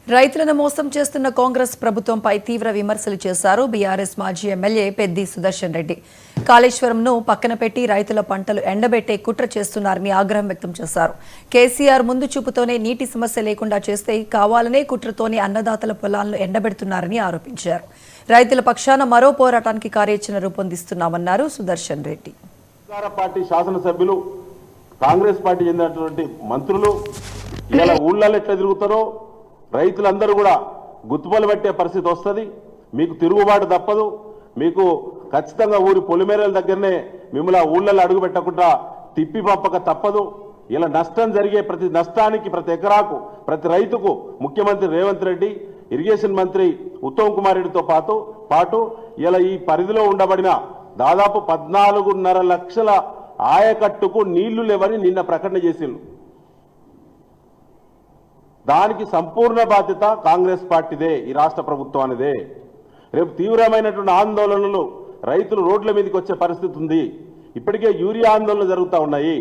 రైతులను మోసం చేస్తున్న కాంగ్రెస్ ప్రభుత్వంపై తీవ్ర విమర్శలు చేశారు బీఆర్ఎస్ మాజీ ఎమ్మెల్యే పెద్ది సుదర్శన్ రెడ్డి. కాళేశ్వరంను పక్కన పెట్టి రైతుల పంటలు ఎండబెట్టే కుట్ర చేస్తున్నారని ఆగ్రహం వ్యక్తం చేశారు. కేసీఆర్ ముందు చూపుతోనే నీటి సమస్య లేకుండా చేస్తే కావాలనే కుట్రతోనే అన్నదాతల పొలాలను ఎండబెడుతున్నారని ఆరోపించారు. రైతుల పక్షాన మరో పోరాటానికి కార్యాచరణ రూపొందిస్తున్నామన్నారు సుదర్శన్ రెడ్డి. పార్టీ శాసనసభ్యులు, కాంగ్రెస్ పార్టీ చెందినటువంటి మంత్రులు ఇలా ఊళ్ళల్లో ఎట్లా తిరుగుతారో రైతులందరూ కూడా గుర్తుపలు పట్టే పరిస్థితి వస్తుంది. మీకు తిరుగుబాటు తప్పదు. మీకు ఖచ్చితంగా ఊరి పొలిమేరల దగ్గరనే మిమ్మల్ని ఊళ్ళల్లో అడుగు పెట్టకుండా తిప్పి పంపక తప్పదు. ఇలా నష్టం జరిగే ప్రతి నష్టానికి, ప్రతి ఎకరాకు, ప్రతి రైతుకు ముఖ్యమంత్రి రేవంత్ రెడ్డి, ఇరిగేషన్ మంత్రి ఉత్తమ్ కుమార్ రెడ్డితో పాటు ఇలా ఈ పరిధిలో ఉండబడిన దాదాపు 14.5 లక్షల ఆయకట్టుకు నీళ్లు లేవని నిన్న ప్రకటన చేసిండ్రు. దానికి సంపూర్ణ బాధ్యత కాంగ్రెస్ పార్టీదే, ఈ రాష్ట్ర ప్రభుత్వానిదే. రేపు తీవ్రమైనటువంటి ఆందోళనలు, రైతులు రోడ్ల మీదకి వచ్చే పరిస్థితి ఉంది. ఇప్పటికే యూరియా ఆందోళనలు జరుగుతూ ఉన్నాయి.